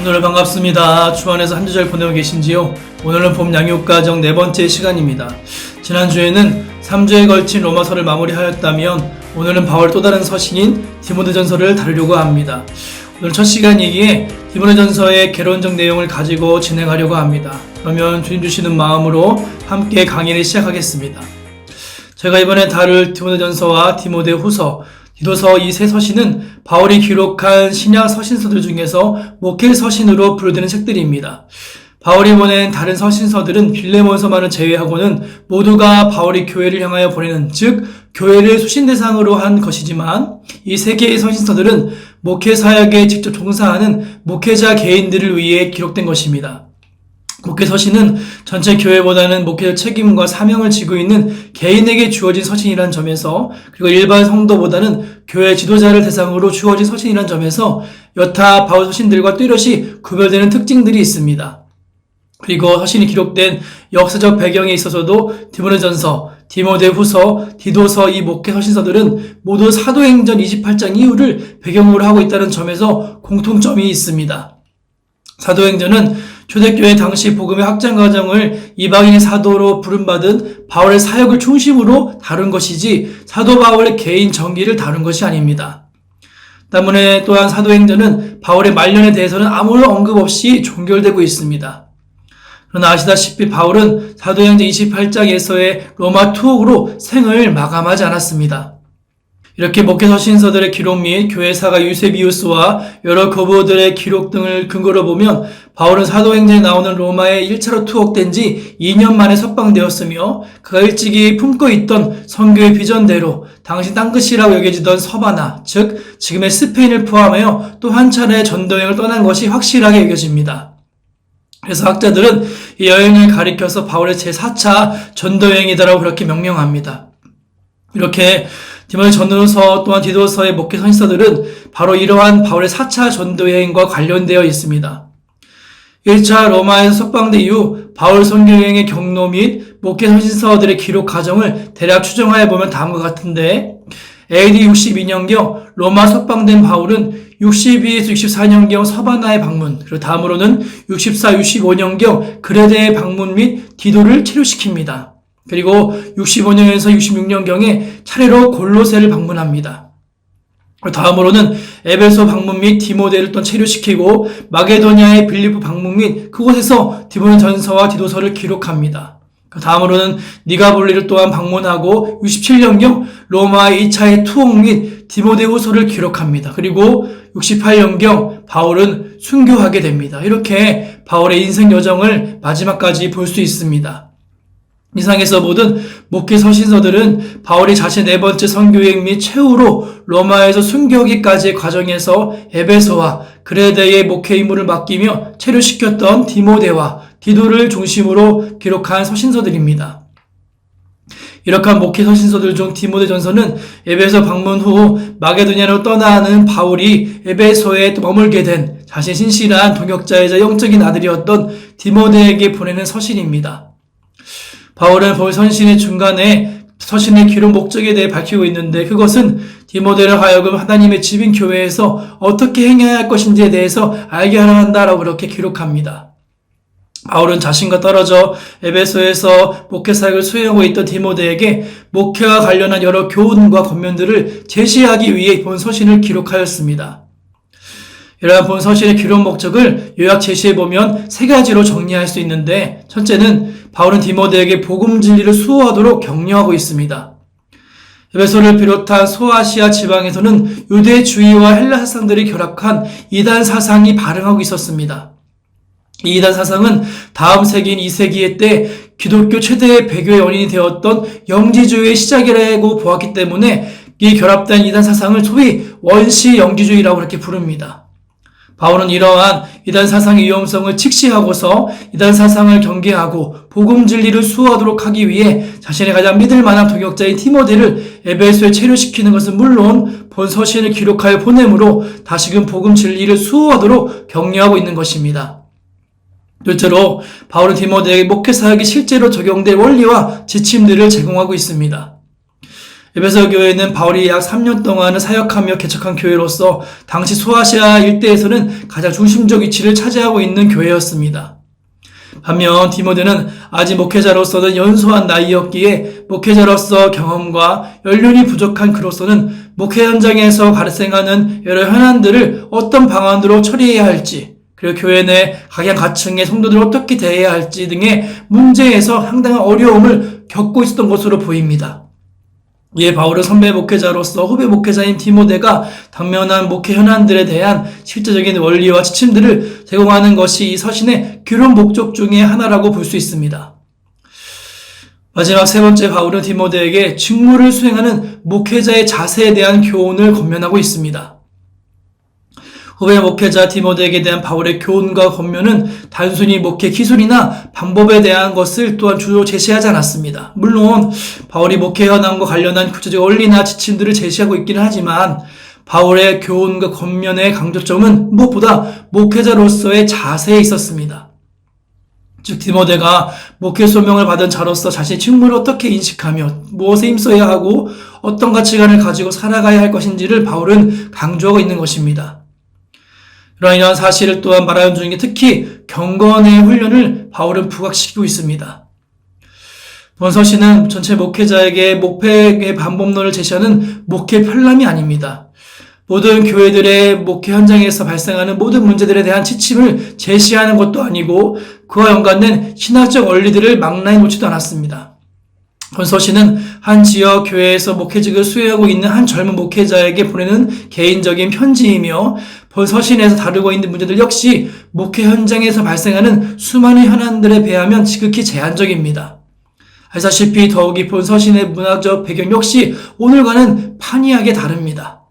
오늘 반갑습니다. 주 안에서 한주 잘 보내고 계신지요? 오늘은 봄 양육과정 4번째 시간입니다. 지난주에는 3주에 걸친 로마서를 마무리하였다면 오늘은 바울의 또 다른 서신인 디모데전서를 다루려고 합니다. 오늘 첫 시간이기에 디모데전서의 개론적 내용을 가지고 진행하려고 합니다. 그러면 주님 주시는 마음으로 함께 강의를 시작하겠습니다. 제가 이번에 다룰 디모데전서와 디모데후서, 디도서 이 세 서신은 바울이 기록한 신약 서신서들 중에서 목회 서신으로 분류되는 책들입니다. 바울이 보낸 다른 서신서들은 빌레몬서만을 제외하고는 모두가 바울이 교회를 향하여 보내는, 즉 교회를 수신 대상으로 한 것이지만 이 세 개의 서신서들은 목회 사역에 직접 종사하는 목회자 개인들을 위해 기록된 것입니다. 목회 서신은 전체 교회보다는 목회적 책임과 사명을 지고 있는 개인에게 주어진 서신이라는 점에서, 그리고 일반 성도보다는 교회 지도자를 대상으로 주어진 서신이라는 점에서 여타 바울 서신들과 뚜렷이 구별되는 특징들이 있습니다. 그리고 서신이 기록된 역사적 배경에 있어서도 디모데전서, 디모데후서, 디도서 이 목회 서신서들은 모두 사도행전 28장 이후를 배경으로 하고 있다는 점에서 공통점이 있습니다. 사도행전은 초대교회 당시 복음의 확장 과정을 이방인의 사도로 부름받은 바울의 사역을 중심으로 다룬 것이지 사도 바울의 개인 정기를 다룬 것이 아닙니다. 때문에 또한 사도행전은 바울의 말년에 대해서는 아무런 언급 없이 종결되고 있습니다. 그러나 아시다시피 바울은 사도행전 28장에서의 로마 투옥으로 생을 마감하지 않았습니다. 이렇게 목회 서신서들의 기록 및 교회사가 유세비우스와 여러 거부들의 기록 등을 근거로 보면 바울은 사도행전에 나오는 로마에 1차로 투옥된 지 2년 만에 석방되었으며 그가 일찍이 품고 있던 선교의 비전대로 당시 땅끝이라고 여겨지던 서바나, 즉 지금의 스페인을 포함하여 또 한 차례 전도여행을 떠난 것이 확실하게 여겨집니다. 그래서 학자들은 이 여행을 가리켜서 바울의 제4차 전도여행이다라고 그렇게 명명합니다. 이렇게 디모데전서 또한 디도서의 목회 서신서들은 바로 이러한 바울의 4차 전도여행과 관련되어 있습니다. 1차 로마에서 석방된 이후 바울 선교여행의 경로 및 목회 서신서들의 기록 과정을 대략 추정하여 보면 다음과 같은데, AD 62년경 로마 석방된 바울은 62에서 64년경 서바나의 방문, 그리고 다음으로는 64, 65년경 그레데의 방문 및 디도를 체류시킵니다. 그리고 65년에서 66년경에 차례로 골로새를 방문합니다. 다음으로는 에베소 방문 및 디모데를 또 체류시키고 마게도냐의 빌립보 방문 및 그곳에서 디모데전서와 디도서를 기록합니다. 다음으로는 니가볼리를 또한 방문하고 67년경 로마의 2차의 투옥 및 디모데후서를 기록합니다. 그리고 68년경 바울은 순교하게 됩니다. 이렇게 바울의 인생 여정을 마지막까지 볼 수 있습니다. 이상에서 모든 목회 서신서들은 바울이 자신의 네 번째 선교여행 및 최후로 로마에서 순교하기까지의 과정에서 에베소와 그레데의 목회 임무를 맡기며 체류시켰던 디모데와 디도를 중심으로 기록한 서신서들입니다. 이렇게 목회 서신서들 중 디모데전서는 에베소 방문 후 마게도냐로 떠나는 바울이 에베소에 머물게 된 자신 신실한 동역자이자 영적인 아들이었던 디모데에게 보내는 서신입니다. 바울은 본 서신의 중간에 서신의 기록 목적에 대해 밝히고 있는데, 그것은 디모데를 하여금 하나님의 집인 교회에서 어떻게 행해야 할 것인지에 대해서 알게 하려 한다라고 그렇게 기록합니다. 바울은 자신과 떨어져 에베소에서 목회 사역을 수행하고 있던 디모데에게 목회와 관련한 여러 교훈과 권면들을 제시하기 위해 본 서신을 기록하였습니다. 이러한 본 서신의 기록 목적을 요약 제시해보면 세 가지로 정리할 수 있는데, 첫째는 바울은 디모데에게 복음 진리를 수호하도록 격려하고 있습니다. 에베소를 비롯한 소아시아 지방에서는 유대주의와 헬라 사상들이 결합한 이단 사상이 발흥하고 있었습니다. 이 이단 사상은 다음 세기인 2세기 때 기독교 최대의 배교의 원인이 되었던 영지주의의 시작이라고 보았기 때문에 이 결합된 이단 사상을 소위 원시 영지주의라고 그렇게 부릅니다. 바울은 이러한 이단 사상의 위험성을 직시하고서 이단 사상을 경계하고 복음 진리를 수호하도록 하기 위해 자신의 가장 믿을 만한 동역자인 디모데를 에베소에 체류시키는 것은 물론 본 서신을 기록하여 보내므로 다시금 복음 진리를 수호하도록 격려하고 있는 것입니다. 둘째로 바울은 디모데에게 목회 사역이 실제로 적용될 원리와 지침들을 제공하고 있습니다. 에베소 교회는 바울이 약 3년 동안을 사역하며 개척한 교회로서 당시 소아시아 일대에서는 가장 중심적 위치를 차지하고 있는 교회였습니다. 반면 디모데는 아직 목회자로서는 연소한 나이였기에 목회자로서 경험과 연륜이 부족한 그로서는 목회 현장에서 발생하는 여러 현안들을 어떤 방안으로 처리해야 할지, 그리고 교회 내 각양각층의 성도들을 어떻게 대해야 할지 등의 문제에서 상당한 어려움을 겪고 있었던 것으로 보입니다. 이에 바울은 선배 목회자로서 후배 목회자인 디모데가 당면한 목회 현안들에 대한 실제적인 원리와 지침들을 제공하는 것이 이 서신의 기록 목적 중에 하나라고 볼 수 있습니다. 마지막 세 번째, 바울은 디모데에게 직무를 수행하는 목회자의 자세에 대한 교훈을 권면하고 있습니다. 후배 목회자 디모데에게 대한 바울의 교훈과 권면은 단순히 목회 기술이나 방법에 대한 것을 또한 주로 제시하지 않았습니다. 물론 바울이 목회 현황과 관련한 구체적 원리나 지침들을 제시하고 있기는 하지만 바울의 교훈과 권면의 강조점은 무엇보다 목회자로서의 자세에 있었습니다. 즉 디모데가 목회 소명을 받은 자로서 자신의 직무를 어떻게 인식하며 무엇에 힘써야 하고 어떤 가치관을 가지고 살아가야 할 것인지를 바울은 강조하고 있는 것입니다. 이러한 사실을 또한 말하는 중에 특히 경건의 훈련을 바울은 부각시키고 있습니다. 이번 서신은 전체 목회자에게 목회의 방법론을 제시하는 목회 편람이 아닙니다. 모든 교회들의 목회 현장에서 발생하는 모든 문제들에 대한 지침을 제시하는 것도 아니고 그와 연관된 신학적 원리들을 망라해 놓지도 않았습니다. 이번 서신은 한 지역 교회에서 목회직을 수행하고 있는 한 젊은 목회자에게 보내는 개인적인 편지이며 본 서신에서 다루고 있는 문제들 역시 목회 현장에서 발생하는 수많은 현안들에 비하면 지극히 제한적입니다. 알다시피 더욱이 본 서신의 문화적 배경 역시 오늘과는 판이하게 다릅니다.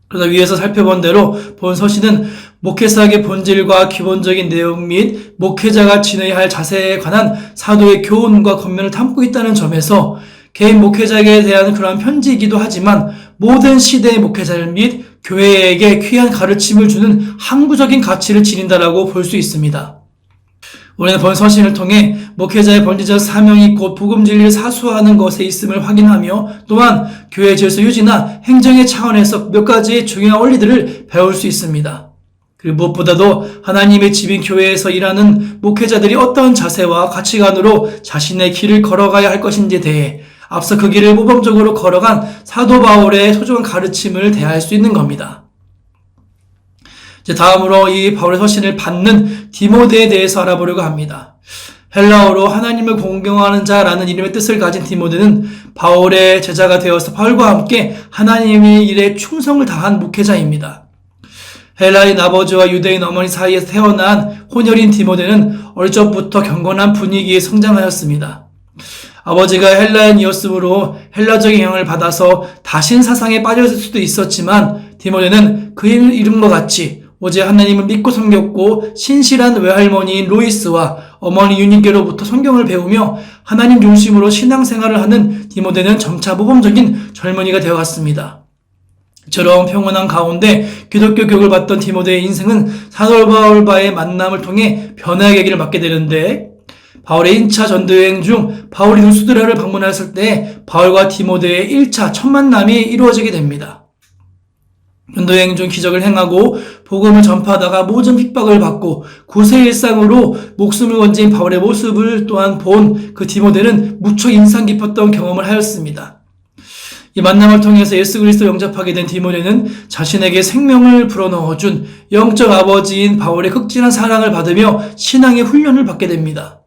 그러나 위에서 살펴본 대로 본 서신은 목회사학의 본질과 기본적인 내용 및 목회자가 지내야 할 자세에 관한 사도의 교훈과 권면을 담고 있다는 점에서 개인 목회자에게 대한 그러한 편지이기도 하지만 모든 시대의 목회자들 및 교회에게 귀한 가르침을 주는 항구적인 가치를 지닌다라고 볼 수 있습니다. 우리는 본 서신을 통해 목회자의 본질적 사명이 곧 복음 진리를 사수하는 것에 있음을 확인하며 또한 교회 질서 유지나 행정의 차원에서 몇 가지 중요한 원리들을 배울 수 있습니다. 그리고 무엇보다도 하나님의 집인 교회에서 일하는 목회자들이 어떤 자세와 가치관으로 자신의 길을 걸어가야 할 것인지에 대해 앞서 그 길을 모범적으로 걸어간 사도 바울의 소중한 가르침을 대할 수 있는 겁니다. 이제 다음으로 이 바울의 서신을 받는 디모데에 대해서 알아보려고 합니다. 헬라어로 하나님을 공경하는 자라는 이름의 뜻을 가진 디모데는 바울의 제자가 되어서 바울과 함께 하나님의 일에 충성을 다한 목회자입니다. 헬라인 아버지와 유대인 어머니 사이에서 태어난 혼혈인 디모데는 어릴 적부터 경건한 분위기에 성장하였습니다. 아버지가 헬라인이었으므로 헬라적인 영향을 받아서 다신 사상에 빠졌을 수도 있었지만 디모데는 그 이름과 같이 오직 하나님을 믿고 섬겼고 신실한 외할머니인 로이스와 어머니 유니게로부터 성경을 배우며 하나님 중심으로 신앙생활을 하는 디모데는 점차 모범적인 젊은이가 되어갔습니다. 이처럼 평온한 가운데 기독교 교육을 받던 디모데의 인생은 사도 바울과의 만남을 통해 변화의 계기를 맞게 되는데 바울의 1차 전도여행 중 바울이 루스드라를 방문했을 때 바울과 디모데의 1차 첫 만남이 이루어지게 됩니다. 전도여행 중 기적을 행하고 복음을 전파하다가 모든 핍박을 받고 구세 일상으로 목숨을 건진 바울의 모습을 또한 본 그 디모데는 무척 인상 깊었던 경험을 하였습니다. 이 만남을 통해서 예수 그리스도를 영접하게 된 디모데는 자신에게 생명을 불어넣어준 영적 아버지인 바울의 극진한 사랑을 받으며 신앙의 훈련을 받게 됩니다.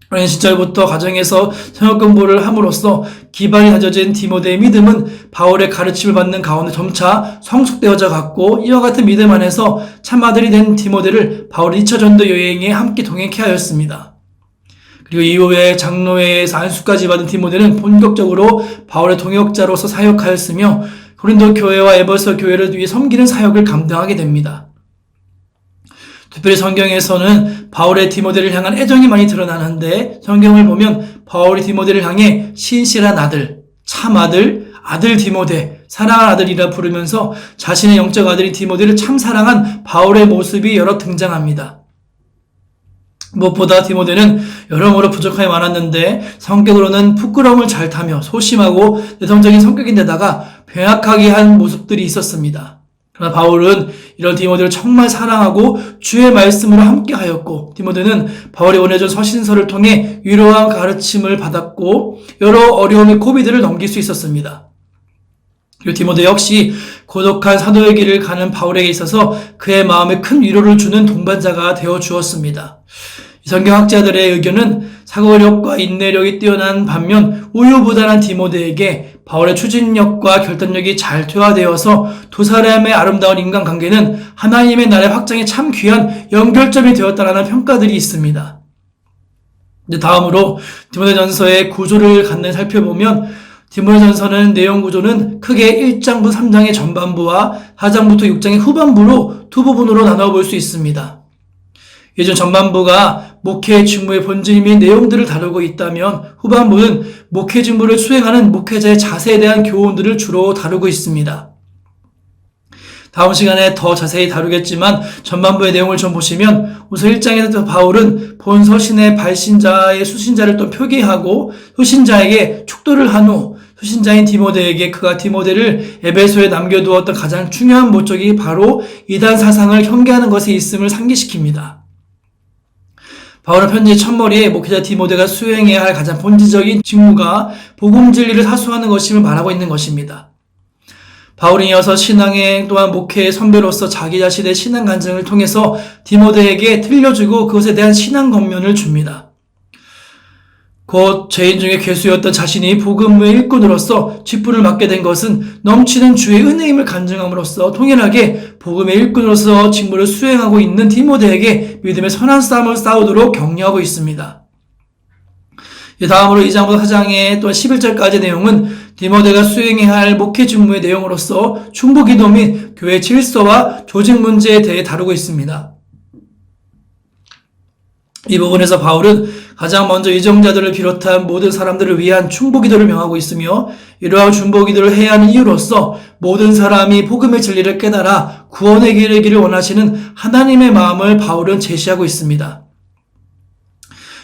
어린 시절부터 가정에서 성역 공부를 함으로써 기반이 다져진 디모데의 믿음은 바울의 가르침을 받는 가운데 점차 성숙되어져 갔고 이와 같은 믿음 안에서 참 아들이 된 디모데를 바울의 2차 전도 여행에 함께 동행케 하였습니다. 그리고 이후에 장로회에서 안수까지 받은 디모데는 본격적으로 바울의 동역자로서 사역하였으며 고린도 교회와 에베소 교회를 위해 섬기는 사역을 감당하게 됩니다. 특별히 성경에서는 바울의 디모데를 향한 애정이 많이 드러나는데 성경을 보면 바울이 디모데를 향해 신실한 아들, 참 아들, 아들 디모데, 사랑하는 아들이라 부르면서 자신의 영적 아들인 디모데를 참 사랑한 바울의 모습이 여러 등장합니다. 무엇보다 디모데는 여러모로 부족함이 많았는데 성격으로는 부끄러움을 잘 타며 소심하고 내성적인 성격인데다가 병약하게 한 모습들이 있었습니다. 그러나 바울은 이런 디모데를 정말 사랑하고 주의 말씀으로 함께하였고, 디모데는 바울이 보내준 서신서를 통해 위로와 가르침을 받았고 여러 어려움의 고비들을 넘길 수 있었습니다. 그리고 디모데 역시 고독한 사도의 길을 가는 바울에게 있어서 그의 마음에 큰 위로를 주는 동반자가 되어 주었습니다. 성경학자들의 의견은 사고력과 인내력이 뛰어난 반면 우유부단한 디모데에게 바울의 추진력과 결단력이 잘 퇴화되어서 두 사람의 아름다운 인간관계는 하나님의 나라의 확장에 참 귀한 연결점이 되었다는 평가들이 있습니다. 이제 다음으로 디모데전서의 구조를 간단히 살펴보면, 디모데전서는 내용 구조는 크게 1장부터 3장의 전반부와 4장부터 6장의 후반부로 두 부분으로 나눠볼 수 있습니다. 예전 전반부가 목회 직무의 본질 및 내용들을 다루고 있다면, 후반부는 목회 직무를 수행하는 목회자의 자세에 대한 교훈들을 주로 다루고 있습니다. 다음 시간에 더 자세히 다루겠지만 전반부의 내용을 좀 보시면, 우선 1장에서 바울은 본 서신의 발신자의 수신자를 또 표기하고 수신자에게 축도를 한 후 수신자인 디모데에게 그가 디모데를 에베소에 남겨두었던 가장 중요한 목적이 바로 이단 사상을 경계하는 것에 있음을 상기시킵니다. 바울은 편지 첫머리에 목회자 디모데가 수행해야 할 가장 본질적인 직무가 복음 진리를 사수하는 것임을 말하고 있는 것입니다. 바울은 이어서 신앙의 또한 목회의 선배로서 자기 자신의 신앙 간증을 통해서 디모데에게 들려주고 그것에 대한 신앙 권면을 줍니다. 곧 죄인 중에 괴수였던 자신이 복음의 일꾼으로서 직분을 맡게 된 것은 넘치는 주의 은혜임을 간증함으로써 통일하게 복음의 일꾼으로서 직무를 수행하고 있는 디모데에게 믿음의 선한 싸움을 싸우도록 격려하고 있습니다. 다음으로 2장부터 4장의 또한 11절까지 내용은 디모데가 수행해야 할 목회 직무의 내용으로서 중보 기도 및 교회 질서와 조직 문제에 대해 다루고 있습니다. 이 부분에서 바울은 가장 먼저 이정자들을 비롯한 모든 사람들을 위한 중보기도를 명하고 있으며, 이러한 중보기도를 해야 하는 이유로서 모든 사람이 복음의 진리를 깨달아 구원의 길을 이기를 원하시는 하나님의 마음을 바울은 제시하고 있습니다.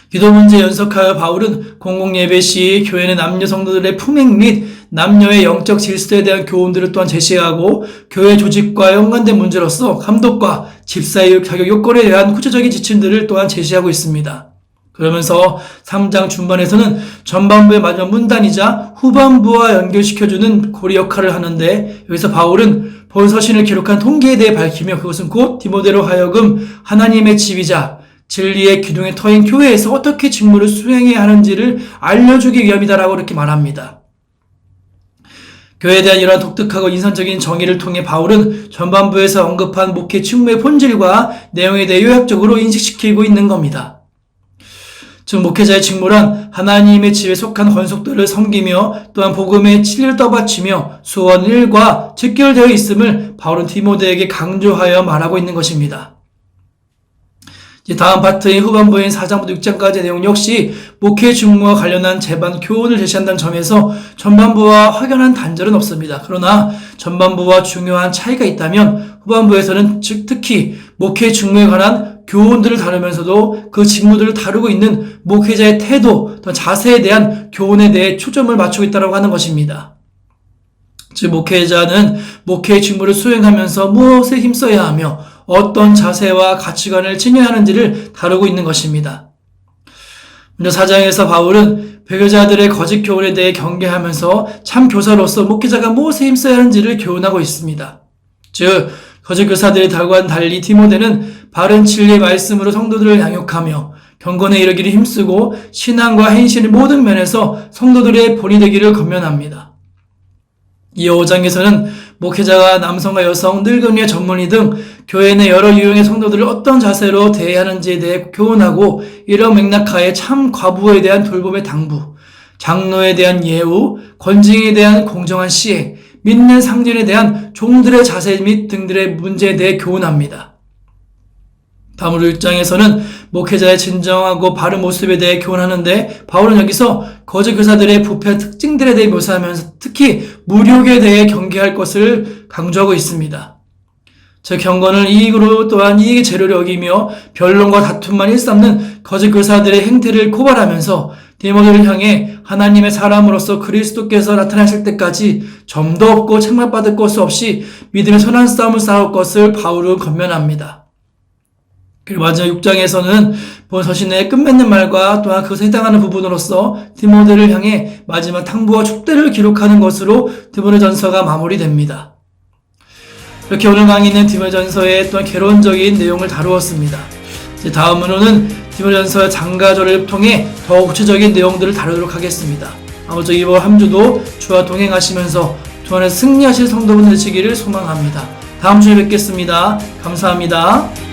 기도 문제에 연속하여 바울은 공공예배 시 교회 내 남녀 성도들의 품행 및 남녀의 영적 질서에 대한 교훈들을 또한 제시하고, 교회 조직과 연관된 문제로서 감독과 집사의 자격 요건에 대한 구체적인 지침들을 또한 제시하고 있습니다. 그러면서 3장 중반에서는 전반부의 마지막 문단이자 후반부와 연결시켜주는 고리 역할을 하는데, 여기서 바울은 본 서신을 기록한 통계에 대해 밝히며 그것은 곧 디모데로 하여금 하나님의 집이자 진리의 기둥의 터인 교회에서 어떻게 직무를 수행해야 하는지를 알려주기 위함이다라고 이렇게 말합니다. 교회에 대한 이러한 독특하고 인상적인 정의를 통해 바울은 전반부에서 언급한 목회 직무의 본질과 내용에 대해 요약적으로 인식시키고 있는 겁니다. 즉, 목회자의 직무란 하나님의 집에 속한 권속들을 섬기며 또한 복음의 진리를 떠받치며 수원 일과 직결되어 있음을 바울은 디모데에게 강조하여 말하고 있는 것입니다. 다음 파트의 후반부인 4장부터 6장까지의 내용 역시 목회 직무와 관련한 제반 교훈을 제시한다는 점에서 전반부와 확연한 단절은 없습니다. 그러나 전반부와 중요한 차이가 있다면 후반부에서는 특히 목회 직무에 관한 교훈들을 다루면서도 그 직무들을 다루고 있는 목회자의 태도, 또 자세에 대한 교훈에 대해 초점을 맞추고 있다고 하는 것입니다. 즉, 목회자는 목회의 직무를 수행하면서 무엇에 힘써야 하며 어떤 자세와 가치관을 지녀야 하는지를 다루고 있는 것입니다. 먼저 4장에서 바울은 배교자들의 거짓 교훈에 대해 경계하면서 참 교사로서 목회자가 무엇에 힘써야 하는지를 교훈하고 있습니다. 즉, 거짓 교사들의 달과는 달리 디모데는 바른 진리의 말씀으로 성도들을 양육하며 경건에 이르기를 힘쓰고 신앙과 행실의 모든 면에서 성도들의 본이 되기를 권면합니다. 이 5장에서는 목회자가 남성과 여성, 늙은이의 전문의 등 교회 내 여러 유형의 성도들을 어떤 자세로 대해야 하는지에 대해 교훈하고, 이런 맥락하에 참 과부에 대한 돌봄의 당부, 장로에 대한 예우, 권징에 대한 공정한 시행, 믿는 상전에 대한 종들의 자세 및 등들의 문제에 대해 교훈합니다. 다음으로 6장에서는 목회자의 진정하고 바른 모습에 대해 교훈하는데, 바울은 여기서 거짓 교사들의 부패 특징들에 대해 묘사하면서 특히 무력에 대해 경계할 것을 강조하고 있습니다. 즉 경건을 이익으로 또한 이익의 재료로 여기며 변론과 다툼만 일삼는 거짓 교사들의 행태를 고발하면서 디모데를 향해 하나님의 사람으로서 그리스도께서 나타나실 때까지 점도 없고 책망받을 것 없이 믿음의 선한 싸움을 싸울 것을 바울은 권면합니다. 그리고 마지막 6장에서는 본 서신의 끝맺는 말과 또한 그것에 해당하는 부분으로서 디모데를 향해 마지막 탕부와 축대를 기록하는 것으로 디모데전서가 마무리됩니다. 이렇게 오늘 강의는 디모데전서의 또한 개론적인 내용을 다루었습니다. 이제 다음으로는 디모데전서의 장가절을 통해 더 구체적인 내용들을 다루도록 하겠습니다. 아무쪼 이번 한 주도 주와 동행하시면서 주 안에서 승리하실 성도분들 되시기를 소망합니다. 다음 주에 뵙겠습니다. 감사합니다.